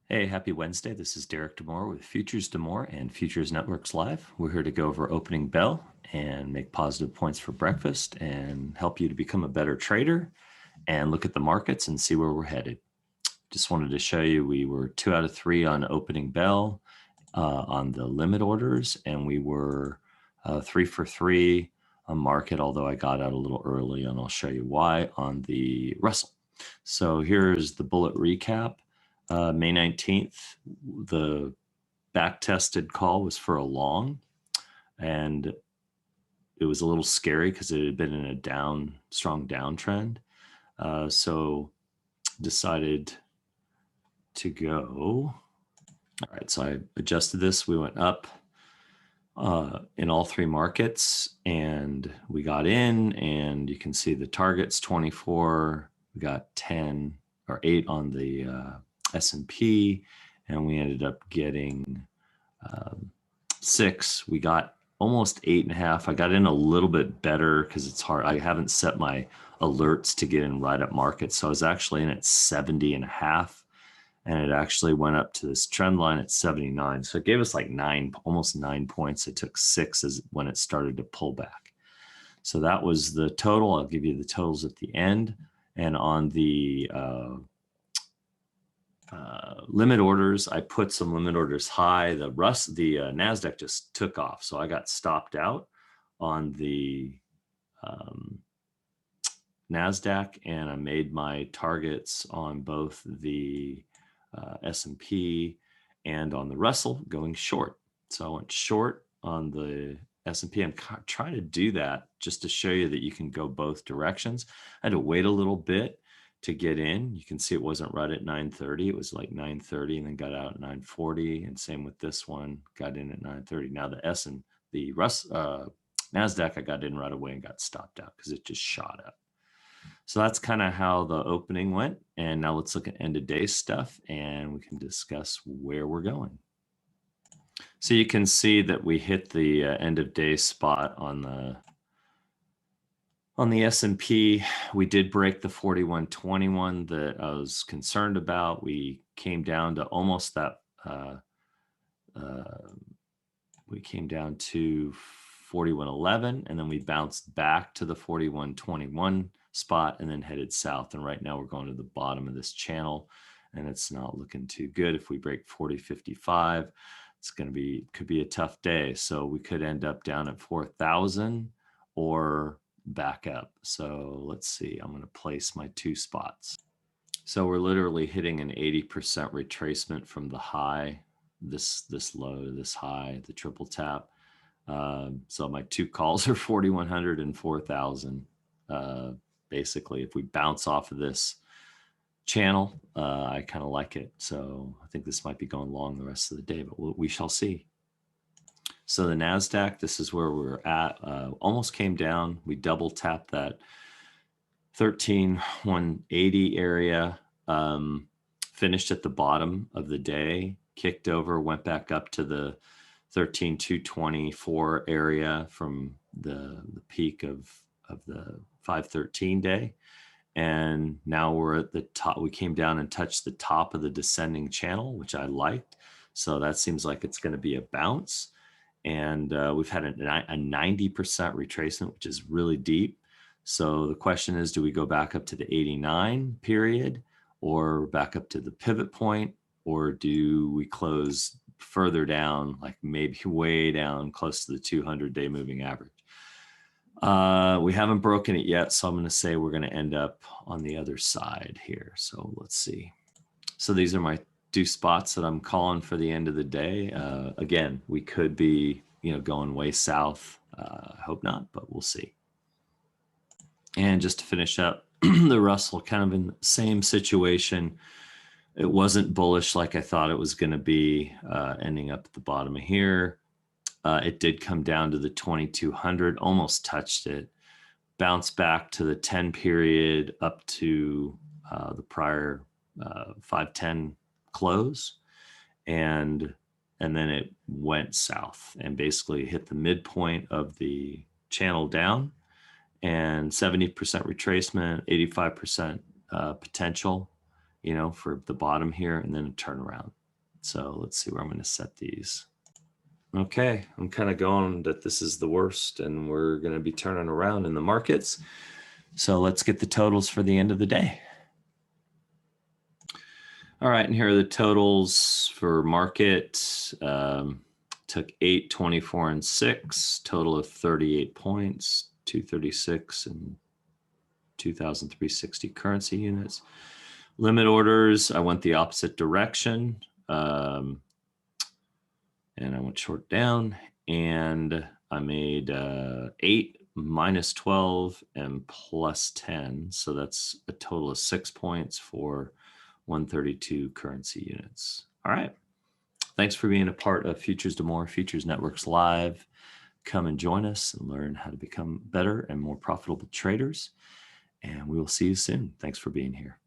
Hey, happy Wednesday. This is Derek Demore with Futures Demore and Futures Networks Live. We're here to go over opening bell and make positive points for breakfast and help you to become a better trader and look at the markets and see where we're headed. Just wanted to show you we were 2 out of 3 on opening bell on the limit orders, and we were 3 for 3 on market, although I got out a little early, and I'll show you why on the Russell. So here's the bullet recap. May 19th, the back-tested call was for a long, and it was a little scary because it had been in a strong downtrend. So decided to go. All right, so I adjusted this. We went up in all 3 markets, and we got in, and you can see the targets 24. We got 10 or 8 on the S&P, and we ended up getting 6. We got almost 8.5. I got in a little bit better because it's hard. I haven't set my alerts to get in right at market, so I was actually in at 70.5, and it actually went up to this trend line at 79. So it gave us like almost 9 points. It took 6 when it started to pull back. So that was the total. I'll give you the totals at the end. And on the limit orders, I put some limit orders high. The NASDAQ just took off. So I got stopped out on the NASDAQ, and I made my targets on both the S&P and on the Russell going short. So I went short on the S&P. I'm trying to do that just to show you that you can go both directions. I had to wait a little bit to get in. You can see it wasn't right at 9:30. It was like 9:30 and then got out at 9:40. And same with this one, got in at 9:30. Now the NASDAQ, I got in right away and got stopped out because it just shot up. So that's kind of how the opening went. And now let's look at end of day stuff, and we can discuss where we're going. So you can see that we hit the end of day spot on the S&P. We did break the 4121 that I was concerned about. We came down to almost that. We came down to 4111, and then we bounced back to the 4121 spot and then headed south. And right now we're going to the bottom of this channel, and it's not looking too good. If we break 4055, could be a tough day. So we could end up down at 4,000 or back up. So let's see, I'm going to place my 2 spots. So we're literally hitting an 80% retracement from the high, this low to this high, the triple tap. So my 2 calls are 4,100 and 4,000. Basically, if we bounce off of this channel, I kind of like it. So I think this might be going long the rest of the day, but we shall see. So the NASDAQ, this is where we're at, almost came down. We double tapped that 13,180 area, finished at the bottom of the day, kicked over, went back up to the 13,224 area from the peak of the 513 day. And now we're at the top. We came down and touched the top of the descending channel, which I liked. So that seems like it's going to be a bounce. And we've had a 90% retracement, which is really deep. So the question is, do we go back up to the 89 period or back up to the pivot point, or do we close further down, like maybe way down close to the 200-day moving average? We haven't broken it yet, so I'm going to say we're going to end up on the other side here. So let's see. So these are my 2 spots that I'm calling for the end of the day. Again, we could be, going way south. I hope not, but we'll see. And just to finish up, the Russell kind of in the same situation. It wasn't bullish like I thought it was going to be, ending up at the bottom of here. It did come down to the 2200, almost touched it, bounced back to the 10 period up to the prior 510 close, and then it went south and basically hit the midpoint of the channel down, and 70% retracement, 85% potential, for the bottom here, and then a turnaround. So let's see where I'm going to set these. Okay, I'm kind of going that this is the worst and we're going to be turning around in the markets. So let's get the totals for the end of the day. All right, and here are the totals for market. Took 8, 24, and 6, total of 38 points, 236 and 2,360 currency units. Limit orders, I went the opposite direction. And I went short down, and I made 8 minus 12 and plus 10. So that's a total of 6 points for 132 currency units. All right. Thanks for being a part of Futures to More, Futures Networks Live. Come and join us and learn how to become better and more profitable traders. And we will see you soon. Thanks for being here.